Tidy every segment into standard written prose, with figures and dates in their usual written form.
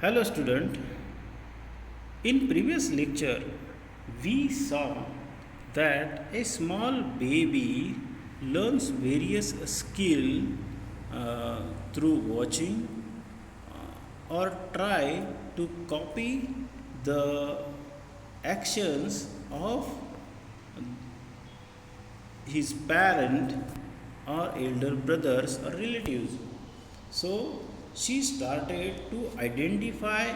Hello student. In previous lecture we saw that a small baby learns various skill uh, through watching or try to copy the actions of his parent or elder brothers or relatives. So she started to identify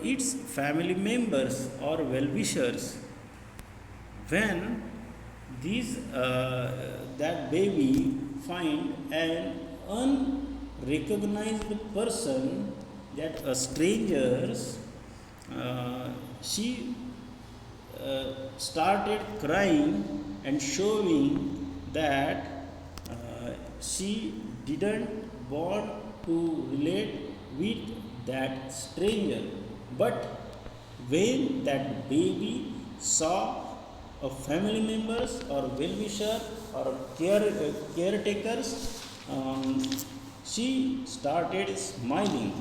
its family members or well-wishers. When these that baby find an unrecognized person, that a strangers, she started crying and showing that she didn't want to relate with that stranger. But when that baby saw a family members or well-wisher or caretakers, she started smiling.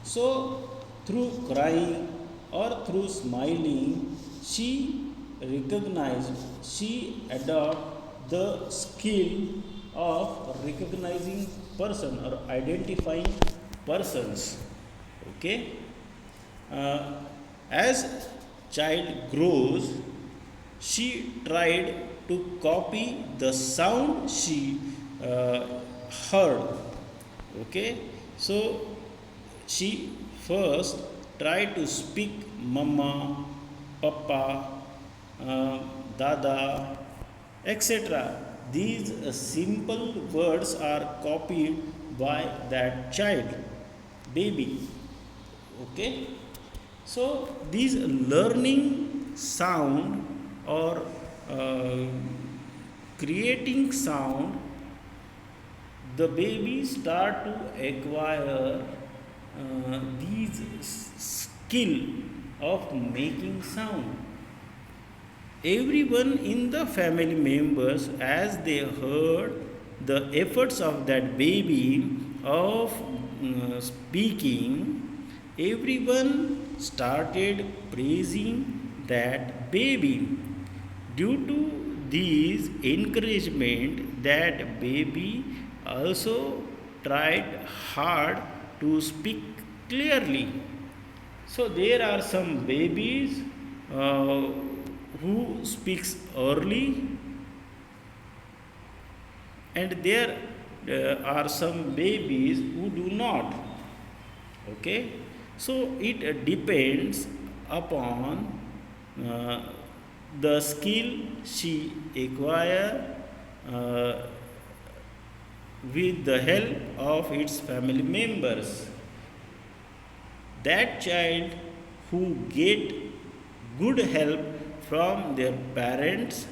So through crying or through smiling, she recognized, she adopted the skill of recognizing person or identifying persons. Okay. uh, as child grows, she tried to copy the sound she uh, heard. Okay, so she first tried to speak mama, papa, uh, dada, etc. These simple words are copied by that child, baby. Okay, so these learning sound or uh, creating sound, the baby start to acquire these skill of making sound. Everyone in the family members, as they heard the efforts of that baby of speaking, everyone started praising that baby. Due to these encouragement, that baby also tried hard to speak clearly. So there are some babies uh, who speaks early, and there are some babies who do not. Okay, so it depends upon uh, the skill she acquire uh, with the help of its family members. That child who get good help from their parents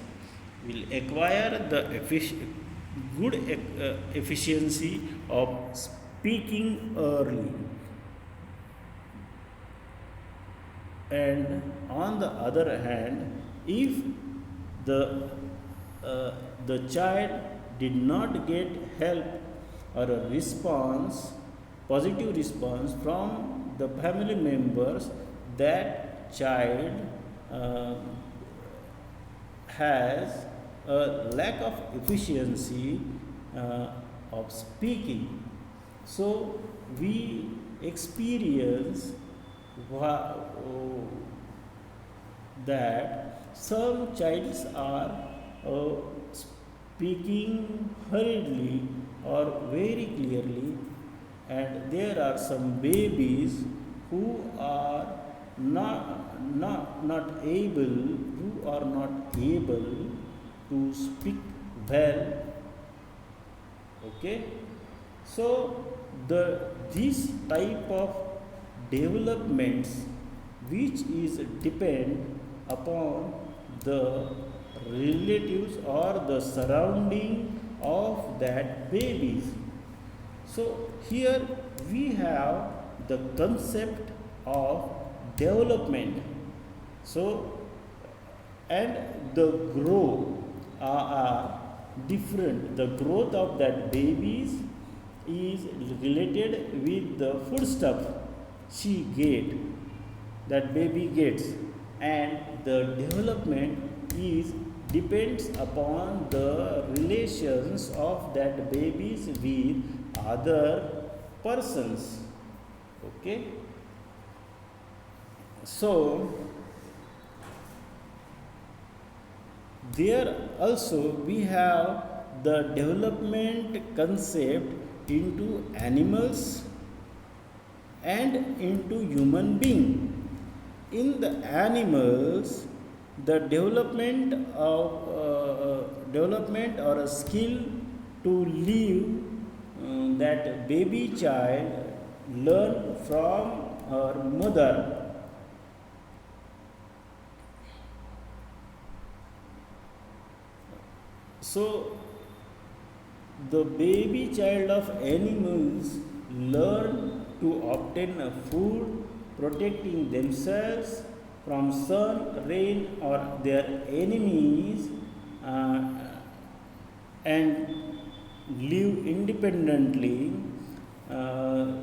will acquire the good efficiency of speaking early. And on the other hand, if the uh, the child did not get help or a response, positive response from the family members, that child uh, has a lack of efficiency of speaking. So we experience that some childs are speaking hurriedly or very clearly, and there are some babies who are not able, who are not able to speak well. Okay, so the this type of developments, which is depend upon the relatives or the surrounding of that babies. So here we have the concept of development. So and the grow are different. The growth of that babies is related with the food stuff. she get, that baby gets, and the development is depends upon the relations of that babies with other persons. Okay, so there also we have the development concept into animals and into human being. In the animals, the development or a skill to live, that baby child learn from her mother. So the baby child of animals learn to obtain a food, protecting themselves from sun, rain, or their enemies, uh, and live independently. Uh,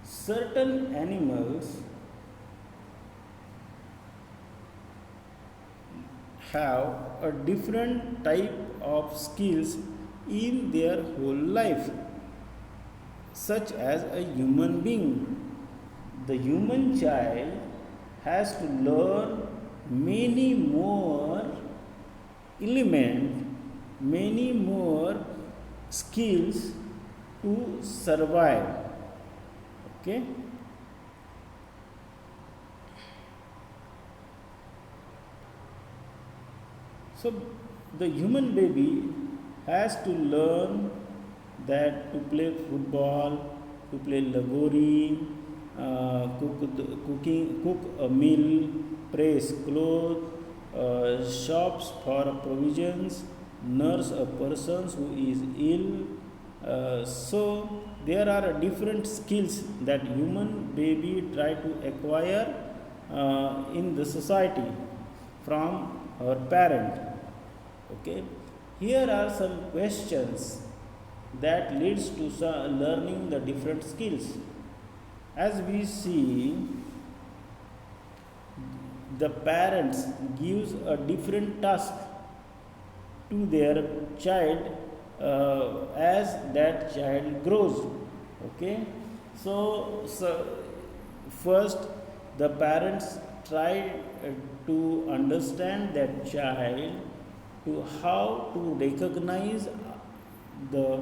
Certain animals have a different type of skills in their whole life, such as a human being. The human child has to learn many more elements, many more skills to survive. Okay. So the human baby has to learn that to play football, to play lagori, cook a meal, press clothes, shops for provisions, nurse a person who is ill. So there are different skills that human baby try to acquire in the society from our parent. Okay, here are some questions that leads to learning the different skills. As we see, the parents gives a different task to their child as that child grows. Okay, so first the parents try to understand that child, to how to recognize the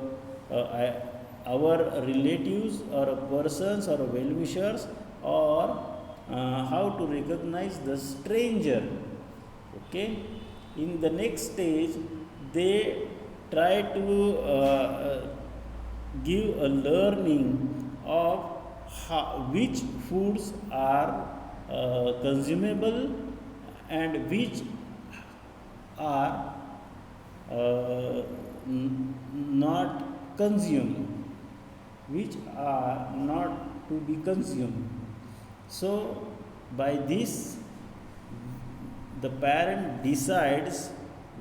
our relatives or persons or well-wishers, or how to recognize the stranger. Okay, in the next stage they try to give a learning of which foods are consumable and which are not consumed, which are not to be consumed. So by this the parent decides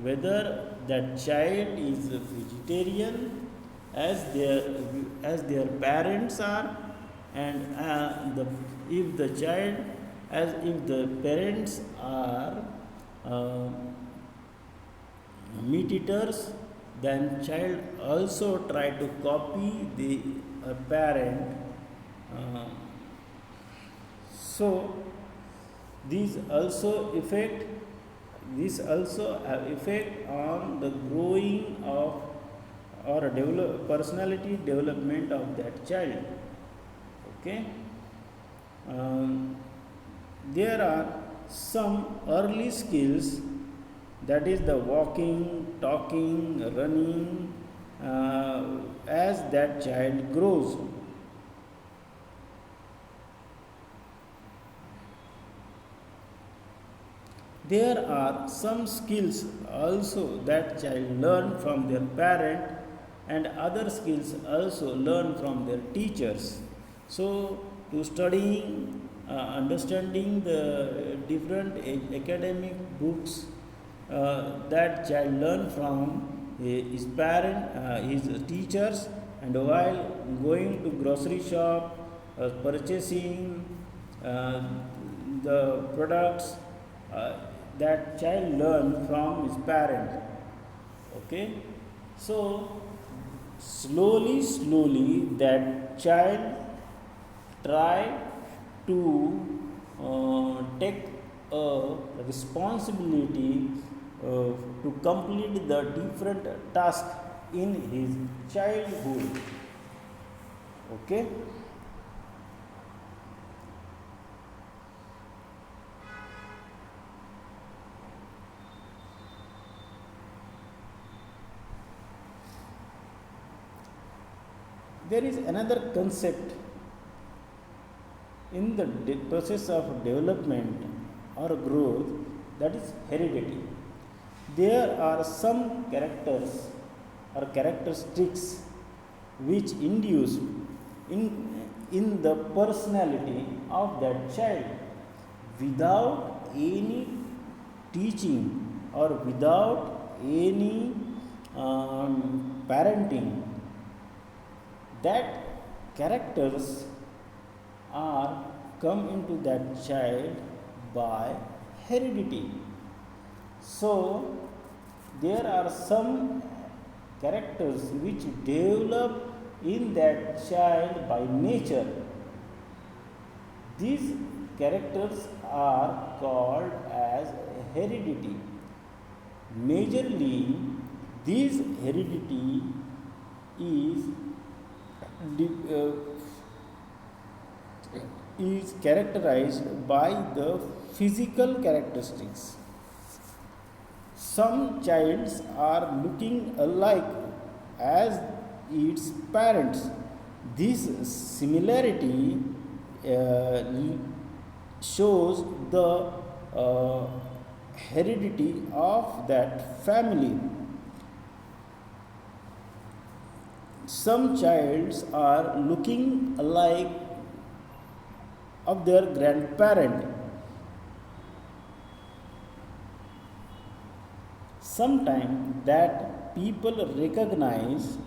whether that child is a vegetarian as their parents are, and if the child, as if the parents are uh, meat eaters, then child also try to copy the parent. Uh, so these also affect this also have effect on the growing of or personality development of that child. Okay, um, there are some early skills, that is the walking, talking, running, as that child grows. There are some skills also that child learn from their parent, and other skills also learn from their teachers. So to studying, understanding the different academic books that child learn from his parent, his teachers, and while going to grocery shop, purchasing uh, the products, uh, that child learn from his parent. Okay, so slowly that child try to take a responsibility to complete the different task in his childhood. Okay, there is another concept in the process of development or growth, that is heredity. There are some characters or characteristics which induce in, in the personality of that child without any teaching or without any parenting. That characters are come into that child by heredity. So there are some characters which develop in that child by nature. These characters are called as heredity. Majorly, this heredity is is characterized by the physical characteristics. Some childs are looking alike as its parents. This similarity shows the heredity of that family. Some childs are looking alike of their grandparent. Sometimes that people recognize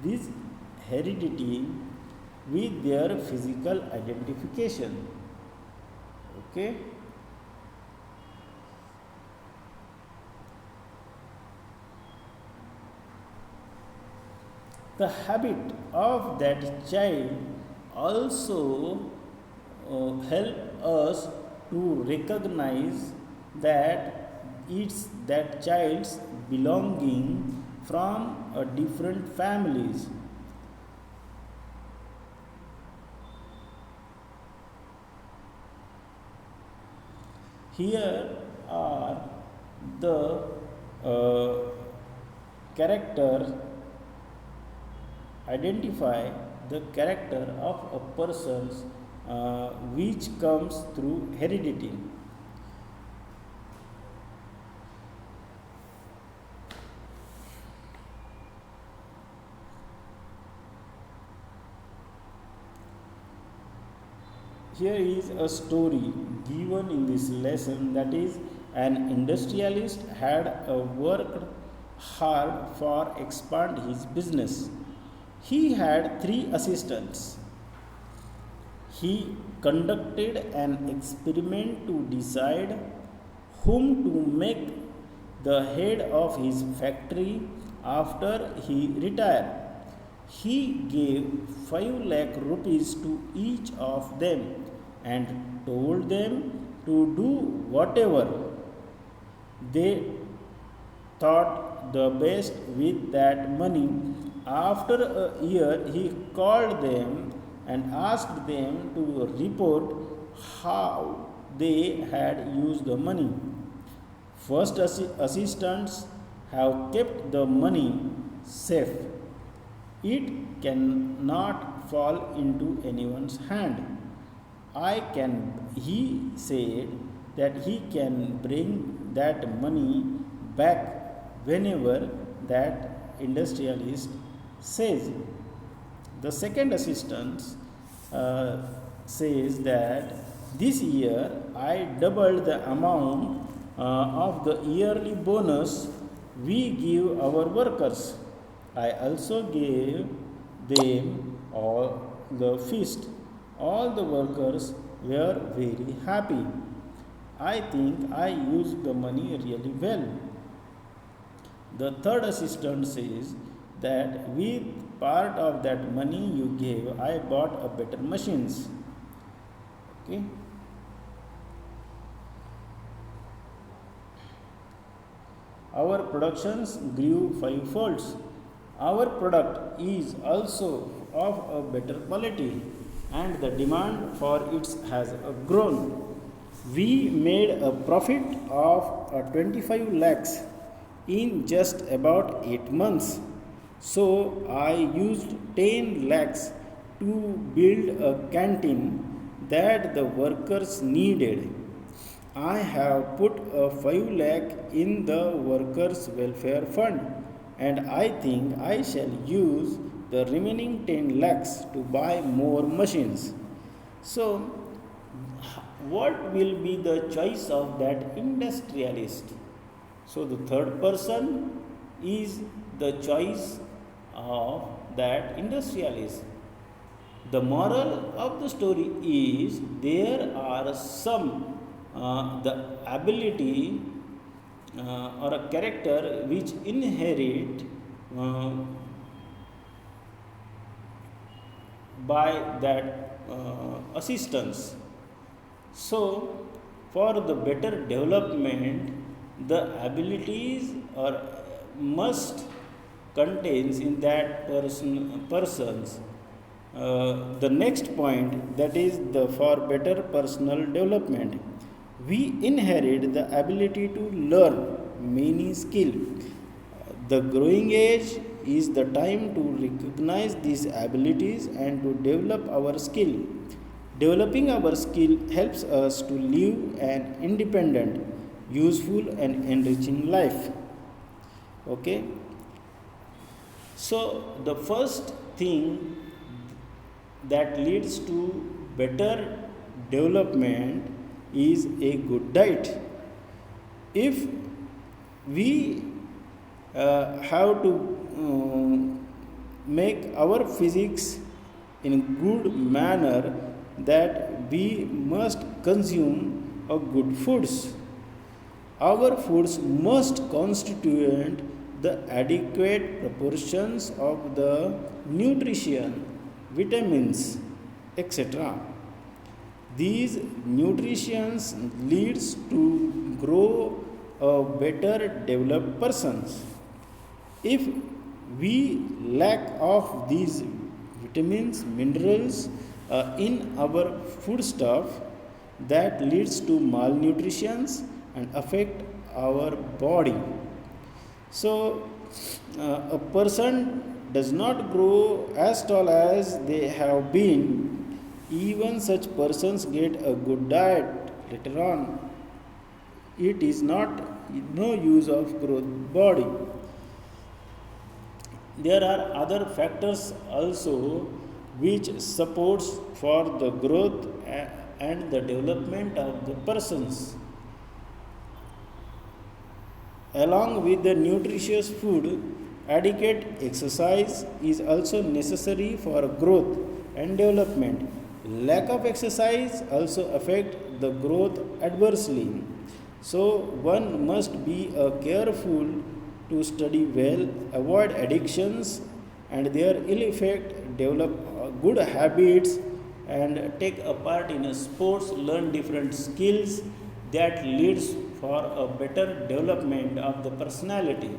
this heredity with their physical identification. Okay. The habit of that child also help us to recognize that it's that child's belonging from a different families. Here are the character identify the character of a person which comes through heredity. Here is a story given in this lesson, that is, an industrialist had worked hard for expand his business. He had 3 assistants. He conducted an experiment to decide whom to make the head of his factory after he retired. He gave 5 lakh rupees to each of them and told them to do whatever they thought the best with that money. After a year, he called them and asked them to report how they had used the money. First assistants have kept the money safe. It cannot fall into anyone's hand. He said that he can bring that money back whenever that industrialist says. The second assistant says that This year, I doubled the amount of the yearly bonus we give our workers. I also gave them all the feast. All the workers were very happy. I think I used the money really well. The third assistant says that with part of that money you gave, I bought a better machines. Okay. Our productions grew fivefold. Our product is also of a better quality and the demand for it has grown. We made a profit of 25 lakhs in just about 8 months. So I used 10 lakhs to build a canteen that the workers needed. I have put a 5 lakh in the workers' welfare fund and I think I shall use the remaining 10 lakhs to buy more machines. So, what will be the choice of that industrialist? So, the third person is the choice of that industrialist. The moral of the story is there are some the ability or a character which inherit uh, by that assistance. So, for the better development, the abilities or must contains in that persons. The next point, that is the for better personal development, we inherit the ability to learn many skill. The growing age is the time to recognize these abilities and to develop our skill. Developing our skill helps us to live an independent, useful, and enriching life. Okay, so the first thing that leads to better development is a good diet. If we have to make our physics in a good manner, that we must consume a good foods. Our foods must constitute the adequate proportions of the nutrition, vitamins, etc. These nutritions leads to grow a better developed persons. If we lack of these vitamins, minerals in our food stuff, that leads to malnutrition and affect our body. So a person does not grow as tall as they have been. Even such persons get a good diet later on. It is not no use of growth body. There are other factors also which supports for the growth and the development of the persons. Along with the nutritious food, adequate exercise is also necessary for growth and development. Lack of exercise also affect the growth adversely. So one must be careful to study well, avoid addictions and their ill effect, develop good habits and take a part in a sports, learn different skills that leads for a better development of the personality.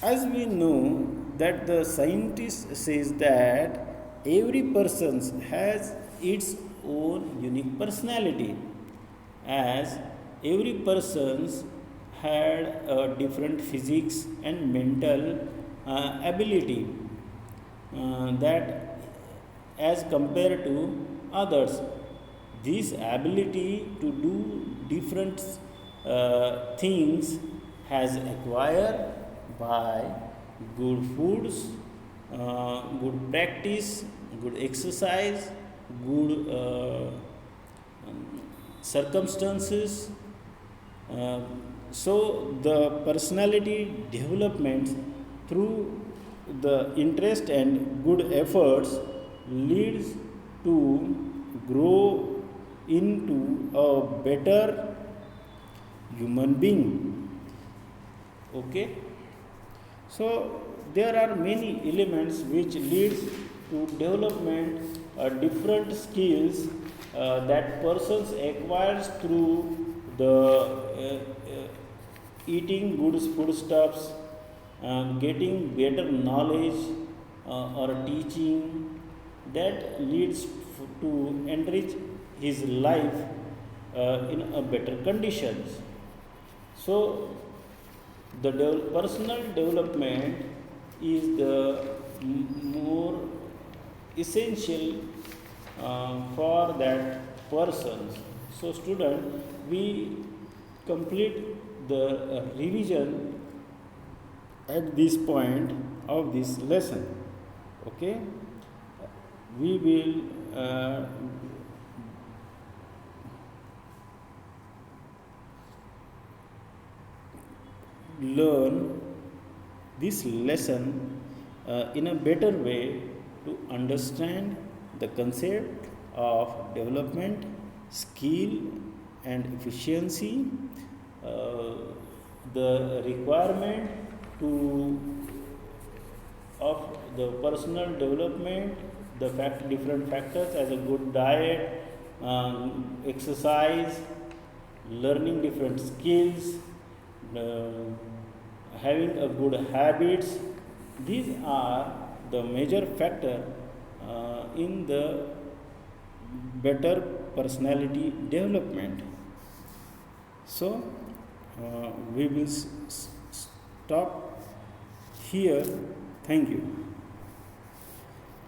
As we know that the scientist says that every person has its own unique personality, as every person had a different physics and mental ability that as compared to others. This ability to do different things has acquired by good foods good practice, good exercise, good circumstances. Uh, so the personality development through the interest and good efforts leads to grow into a better human being. Okay, so there are many elements which leads to development different skills that persons acquires through the eating good foodstuffs, getting better knowledge or teaching that leads to enrich his life in a better conditions. So the personal development is the more essential for that persons. So student, we complete the revision at this point of this lesson. Okay, we will learn this lesson in a better way to understand the concept of development, skill, and efficiency, uh, the requirement to of the personal development, the different factors as a good diet, exercise, learning different skills, uh, having a good habits. These are the major factor in the better personality development. So we will stop here. Thank you.